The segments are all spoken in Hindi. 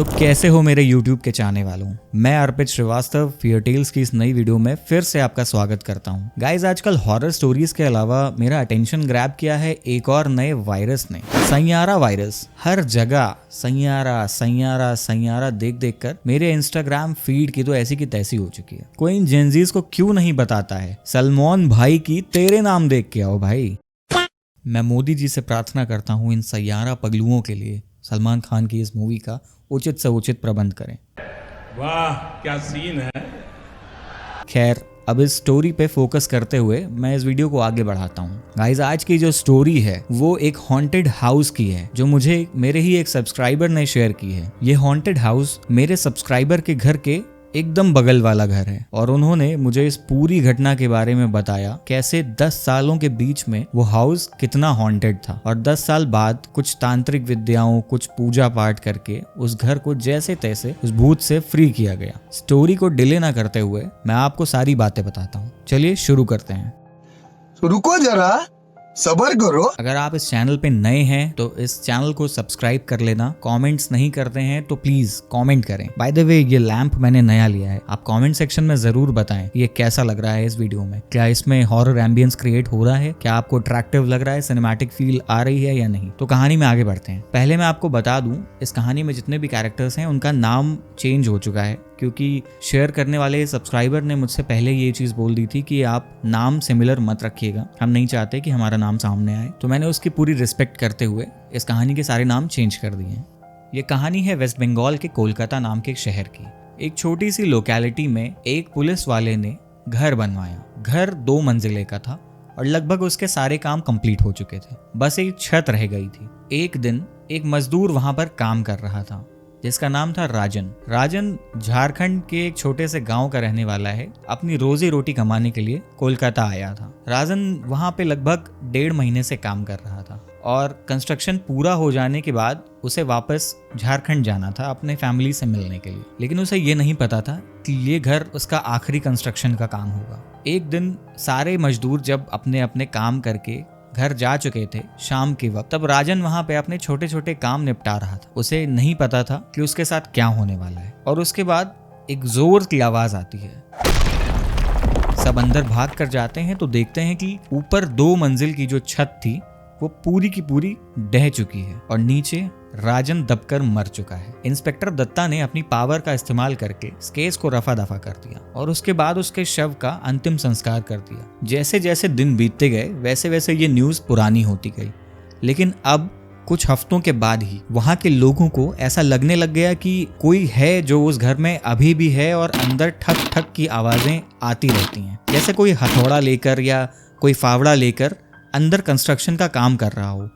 तो कैसे हो मेरे YouTube के चाहने वालों, मैं अर्पित श्रीवास्तव फियर टेल्स की इस नई वीडियो में फिर से आपका स्वागत करता हूं। गाइज, आजकल हॉरर स्टोरीज के अलावा मेरा अटेंशन ग्रैब किया है एक और नए वायरस ने, सैयारा वायरस। हर जगह सैयारा सैयारा सैयारा देख देख कर मेरे इंस्टाग्राम फीड की तो ऐसी की तैसी हो चुकी है। कोई इन जेंजीज को क्यों नहीं बताता है सलमान भाई की तेरे नाम देख के आओ भाई। मैं मोदी जी से प्रार्थना करता हूँ इन सैयारा पगलुओं के लिए सलमान खान की इस मूवी का उचित से उचित प्रबंध करें। वाह क्या सीन है। खैर, अब इस स्टोरी पे फोकस करते हुए मैं इस वीडियो को आगे बढ़ाता हूँ। गाइस, आज की जो स्टोरी है वो एक हॉन्टेड हाउस की है जो मुझे मेरे ही एक सब्सक्राइबर ने शेयर की है। ये हॉन्टेड हाउस मेरे सब्सक्राइबर के घर के एकदम बगल वाला घर है और उन्होंने मुझे इस पूरी घटना के बारे में बताया, कैसे 10 सालों के बीच में वो हाउस कितना हॉन्टेड था और 10 साल बाद कुछ तांत्रिक विद्याओं, कुछ पूजा पाठ करके उस घर को जैसे तैसे उस भूत से फ्री किया गया। स्टोरी को डिले ना करते हुए मैं आपको सारी बातें बताता हूँ। चलिए शुरू करते हैं। रुको जरा, सब्र करो। अगर आप इस चैनल पे नए हैं तो इस चैनल को सब्सक्राइब कर लेना। कमेंट्स नहीं करते हैं तो प्लीज कमेंट करें। बाय द वे, ये लैंप मैंने नया लिया है। आप कमेंट सेक्शन में जरूर बताएं ये कैसा लग रहा है इस वीडियो में। क्या इसमें हॉरर एम्बियंस क्रिएट हो रहा है, क्या आपको अट्रैक्टिव लग रहा है, सिनेमैटिक फील आ रही है या नहीं। तो कहानी में आगे बढ़ते हैं। पहले मैं आपको बता दूं, इस कहानी में जितने भी कैरेक्टर्स हैं उनका नाम चेंज हो चुका है, क्योंकि शेयर करने वाले सब्सक्राइबर ने मुझसे पहले ये चीज बोल दी थी कि आप नाम सिमिलर मत रखिएगा, हम नहीं चाहते कि हमारा नाम सामने आए। तो मैंने उसकी पूरी रिस्पेक्ट करते हुए इस कहानी के सारे नाम चेंज कर दिए हैं। ये कहानी है वेस्ट बंगाल के कोलकाता नाम के एक शहर की। एक छोटी सी लोकेलिटी में एक पुलिस वाले ने घर बनवाया। घर 2 मंजिले का था और लगभग उसके सारे काम कंप्लीट हो चुके थे, बस एक छत रह गई थी। एक दिन एक मजदूर वहां पर काम कर रहा था जिसका नाम था राजन। राजन झारखंड के एक छोटे से गांव का रहने वाला है। अपनी रोजी रोटी कमाने के लिए कोलकाता आया था। राजन वहां पे लगभग 1.5 महीने से काम कर रहा था और कंस्ट्रक्शन पूरा हो जाने के बाद उसे वापस झारखंड जाना था अपने फैमिली से मिलने के लिए। लेकिन उसे ये नहीं पता था कि ये घर उसका आखिरी कंस्ट्रक्शन का काम होगा। एक दिन सारे मजदूर जब अपने अपने काम करके घर जा चुके थे शाम के वक्त, तब राजन वहां पे अपने छोटे छोटे काम निपटा रहा था। उसे नहीं पता था कि उसके साथ क्या होने वाला है। और उसके बाद एक जोर की आवाज आती है। सब अंदर भाग कर जाते हैं तो देखते हैं कि ऊपर 2 मंजिल की जो छत थी वो पूरी की पूरी ढह चुकी है और नीचे राजन दबकर मर चुका है। इंस्पेक्टर दत्ता ने अपनी पावर का इस्तेमाल करके इस केस को रफा दफा कर दिया और उसके बाद उसके शव का अंतिम संस्कार कर दिया। जैसे जैसे दिन बीतते गए वैसे वैसे ये न्यूज पुरानी होती गई। लेकिन अब कुछ हफ्तों के बाद ही वहां के लोगों को ऐसा लगने लग गया कि कोई है जो उस घर में अभी भी है और अंदर ठक ठक की आवाजें आती रहती हैं, जैसे कोई हथौड़ा लेकर या कोई फावड़ा लेकर अंदर कंस्ट्रक्शन का काम कर रहा हो।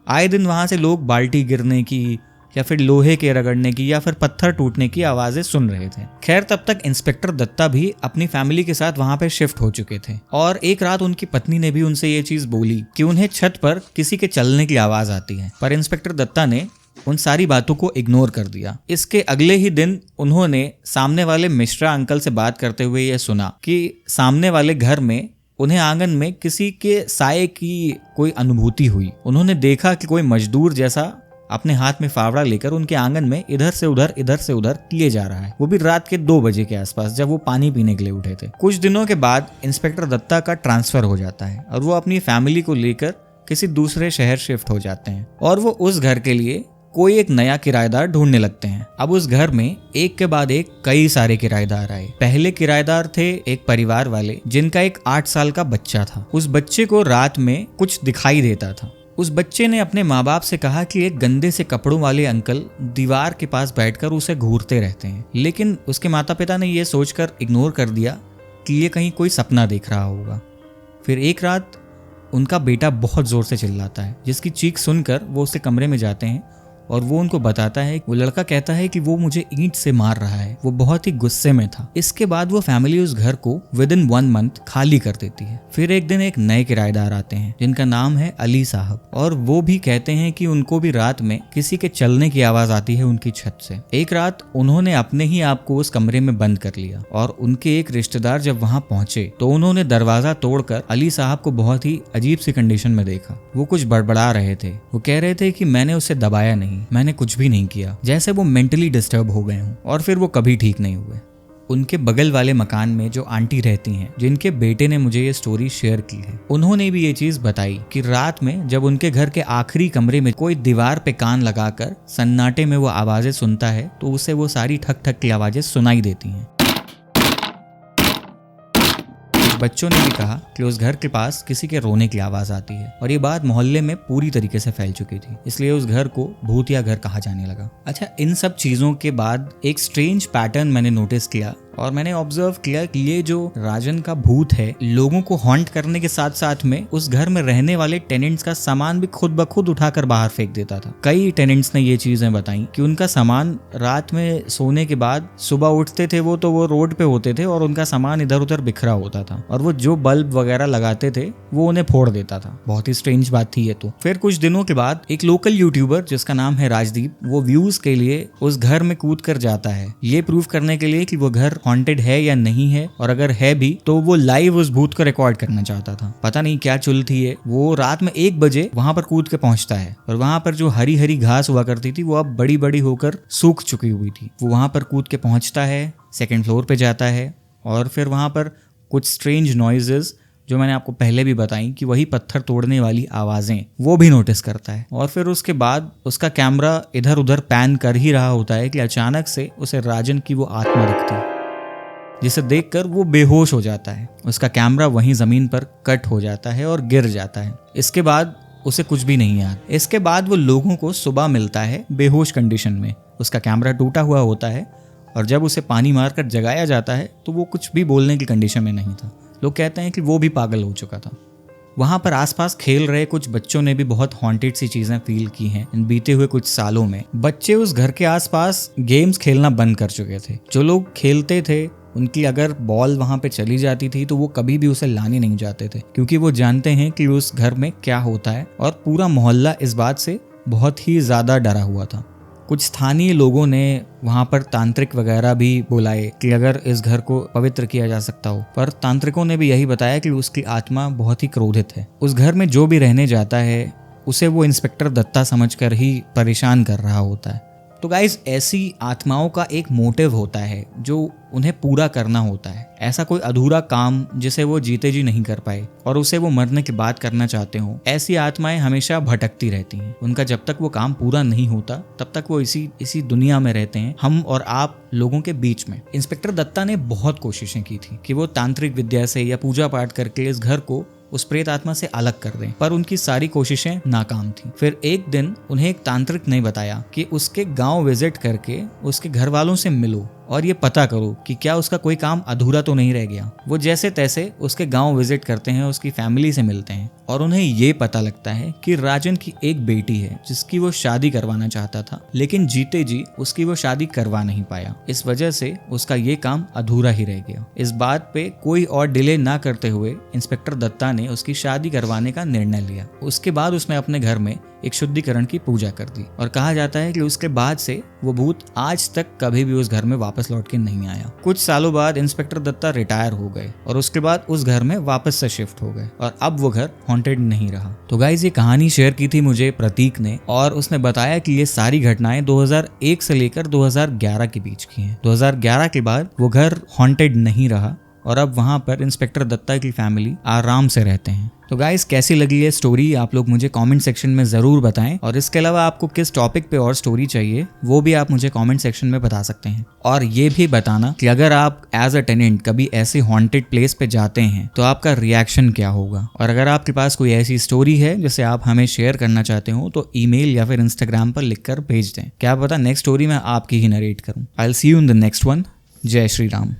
आए दिन वहां से लोग बाल्टी गिरने की या फिर लोहे के रगड़ने की या फिर पत्थर टूटने की आवाजें सुन रहे थे। खैर, तब तक इंस्पेक्टर दत्ता भी अपनी फैमिली के साथ वहां पे शिफ्ट हो चुके थे और एक रात उनकी पत्नी ने भी उनसे ये चीज बोली कि उन्हें छत पर किसी के चलने की आवाज आती है। पर इंस्पेक्टर दत्ता ने उन सारी बातों को इग्नोर कर दिया। इसके अगले ही दिन उन्होंने सामने वाले मिश्रा अंकल से बात करते हुए यह सुना कि सामने वाले घर में उन्हें आंगन में किसी के साये की कोई अनुभूति हुई। उन्होंने देखा कि कोई मजदूर जैसा अपने हाथ में फावड़ा लेकर उनके आंगन में इधर से उधर किए जा रहा है, वो भी रात के 2 बजे के आसपास जब वो पानी पीने के लिए उठे थे। कुछ दिनों के बाद इंस्पेक्टर दत्ता का ट्रांसफर हो जाता है और वो अपनी फैमिली को लेकर किसी दूसरे शहर शिफ्ट हो जाते हैं और वो उस घर के लिए कोई एक नया किराएदार ढूंढने लगते हैं। अब उस घर में एक के बाद एक कई सारे किराएदार आए। पहले किराएदार थे एक परिवार वाले जिनका एक 8 साल का बच्चा था। उस बच्चे को रात में कुछ दिखाई देता था। उस बच्चे ने अपने माँ बाप से कहा कि एक गंदे से कपड़ों वाले अंकल दीवार के पास बैठकर उसे घूरते रहते हैं। लेकिन उसके माता पिता ने यह सोचकर इग्नोर कर दिया कि ये कहीं कोई सपना देख रहा होगा। फिर एक रात उनका बेटा बहुत जोर से चिल्लाता है, जिसकी चीख सुनकर वो उसके कमरे में जाते हैं और वो उनको बताता है, वो लड़का कहता है कि वो मुझे ईंट से मार रहा है। वो बहुत ही गुस्से में था। इसके बाद वो फैमिली उस घर को विदिन 1 मंथ खाली कर देती है। फिर एक दिन एक नए किराएदार आते हैं जिनका नाम है अली साहब और वो भी कहते हैं कि उनको भी रात में किसी के चलने की आवाज आती है उनकी छत से। एक रात उन्होंने अपने ही आप को उस कमरे में बंद कर लिया और उनके एक रिश्तेदार जब वहां पहुंचे तो उन्होंने दरवाजा तोड़कर अली साहब को बहुत ही अजीब सी कंडीशन में देखा। वो कुछ बड़बड़ा रहे थे। वो कह रहे थे कि मैंने उसे दबाया नहीं, नहीं, मैंने कुछ भी नहीं किया, जैसे वो मेंटली डिस्टर्ब हो गए हों। और फिर वो कभी ठीक नहीं हुए। उनके बगल वाले मकान में जो आंटी रहती हैं, जिनके बेटे ने मुझे ये स्टोरी शेयर की है, उन्होंने भी ये चीज बताई कि रात में जब उनके घर के आखिरी कमरे में कोई दीवार पे कान लगाकर सन्नाटे में वो आवाजें सुनता है तो उसे वो सारी ठक ठक की आवाजें सुनाई देती हैं। बच्चों ने भी कहा कि उस घर के पास किसी के रोने की आवाज आती है और ये बात मोहल्ले में पूरी तरीके से फैल चुकी थी, इसलिए उस घर को भूतिया घर कहा जाने लगा। अच्छा, इन सब चीजों के बाद एक स्ट्रेंज पैटर्न मैंने नोटिस किया और मैंने ऑब्जर्व किया कि ये जो राजन का भूत है लोगों को हॉन्ट करने के साथ साथ में उस घर में रहने वाले टेनेंट्स का सामान भी खुद ब खुद उठाकर बाहर फेंक देता था। कई टेनेंट्स ने ये चीजें बताई कि उनका सामान रात में सोने के बाद सुबह उठते थे वो रोड पे होते थे और उनका सामान इधर उधर बिखरा होता था और वो जो बल्ब वगैरह लगाते थे वो उन्हें फोड़ देता था। बहुत ही स्ट्रेंज बात थी ये तो। फिर कुछ दिनों के बाद एक लोकल यूट्यूबर जिसका नाम है राजदीप, वो व्यूज के लिए उस घर में कूद कर जाता है ये प्रूव करने के लिए कि वो घर हॉन्टेड है या नहीं है, और अगर है भी तो वो लाइव उस भूत को रिकॉर्ड करना चाहता था। पता नहीं क्या चुल थी ये। वो रात में 1 बजे वहां पर कूद के पहुंचता है और वहां पर जो हरी हरी घास हुआ करती थी वो अब बड़ी बड़ी होकर सूख चुकी हुई थी। वो वहां पर कूद के पहुंचता है, 2nd फ्लोर पे जाता है और फिर वहां पर कुछ स्ट्रेंज नॉइजेस जो मैंने आपको पहले भी बताई कि वही पत्थर तोड़ने वाली आवाजें, वो भी नोटिस करता है। और फिर उसके बाद उसका कैमरा इधर उधर पैन कर ही रहा होता है कि अचानक से उसे राजन की वो आत्मा दिखती है जिसे देखकर वो बेहोश हो जाता है। उसका कैमरा वहीं जमीन पर कट हो जाता है और गिर जाता है। इसके बाद उसे कुछ भी नहीं याद। इसके बाद वो लोगों को सुबह मिलता है बेहोश कंडीशन में। उसका कैमरा टूटा हुआ होता है और जब उसे पानी मारकर जगाया जाता है तो वो कुछ भी बोलने की कंडीशन में नहीं था। लोग कहते हैं कि वो भी पागल हो चुका था। वहाँ पर आसपास खेल रहे कुछ बच्चों ने भी बहुत हॉन्टेड सी चीजें फील की हैं इन बीते हुए कुछ सालों में। बच्चे उस घर के आसपास गेम्स खेलना बंद कर चुके थे। जो लोग खेलते थे उनकी अगर बॉल वहां पे चली जाती थी तो वो कभी भी उसे लाने नहीं जाते थे, क्योंकि वो जानते हैं कि उस घर में क्या होता है और पूरा मोहल्ला इस बात से बहुत ही ज्यादा डरा हुआ था। कुछ स्थानीय लोगों ने वहां पर तांत्रिक वगैरह भी बुलाए कि अगर इस घर को पवित्र किया जा सकता हो, पर तांत्रिकों ने भी यही बताया कि उसकी आत्मा बहुत ही क्रोधित है। उस घर में जो भी रहने जाता है उसे वो इंस्पेक्टर दत्ता समझकर ही परेशान कर रहा होता है। तो गाइस, ऐसी आत्माओं का एक मोटिव होता है जो उन्हें पूरा करना होता है। ऐसा कोई अधूरा काम जिसे वो जीते जी नहीं कर पाए और उसे वो मरने के बाद करना चाहते हो, ऐसी आत्माएं हमेशा भटकती रहती हैं। उनका जब तक वो काम पूरा नहीं होता तब तक वो इसी दुनिया में रहते हैं, हम और आप लोगों के बीच में। इंस्पेक्टर दत्ता ने बहुत कोशिशें की थी कि वो तांत्रिक विद्या से या पूजा पाठ करके इस घर को उस प्रेत आत्मा से अलग कर दें, पर उनकी सारी कोशिशें नाकाम थी। फिर एक दिन उन्हें एक तांत्रिक ने बताया कि उसके गांव विजिट करके उसके घर वालों से मिलो और ये पता करो कि क्या उसका कोई काम अधूरा तो नहीं रह गया। वो जैसे तैसे उसके गांव विजिट करते हैं, उसकी फैमिली से मिलते हैं और उन्हें ये पता लगता है कि राजन की एक बेटी है जिसकी वो शादी करवाना चाहता था, लेकिन जीते जी उसकी वो शादी करवा नहीं पाया। इस वजह से उसका ये काम अधूरा ही रह गया। इस बात पे कोई और डिले ना करते हुए इंस्पेक्टर दत्ता ने उसकी शादी करवाने का निर्णय लिया। उसके बाद उसने अपने घर में एक शुद्धिकरण की पूजा कर दी और कहा जाता है कि उसके बाद से वो भूत आज तक कभी भी उस घर में वापस लौट के नहीं आया। कुछ सालों बाद इंस्पेक्टर दत्ता रिटायर हो गए और उसके बाद उस घर में वापस से शिफ्ट हो गए और अब वो घर हॉन्टेड नहीं रहा। तो गाइस, ये कहानी शेयर की थी मुझे प्रतीक ने और उसने बताया कि ये सारी घटनाएं 2001 से लेकर 2011 के बीच की हैं। 2011 के बाद वो घर हॉन्टेड नहीं रहा और अब वहां पर इंस्पेक्टर दत्ता की फैमिली आराम से रहते हैं। तो गाइस, कैसी लगी ये स्टोरी आप लोग मुझे कमेंट सेक्शन में जरूर बताएं और इसके अलावा आपको किस टॉपिक पे और स्टोरी चाहिए वो भी आप मुझे कमेंट सेक्शन में बता सकते हैं। और ये भी बताना कि अगर आप एज अ टेनेंट कभी ऐसे हॉन्टेड प्लेस पे जाते हैं तो आपका रिएक्शन क्या होगा। और अगर आपके पास कोई ऐसी स्टोरी है जिसे आप हमें शेयर करना चाहते हो तो ईमेल या फिर इंस्टाग्राम पर लिखकर भेज दें। क्या पता नेक्स्ट स्टोरी मैं आपकी ही नरेट करूं। I will see you in the next one. जय श्री राम।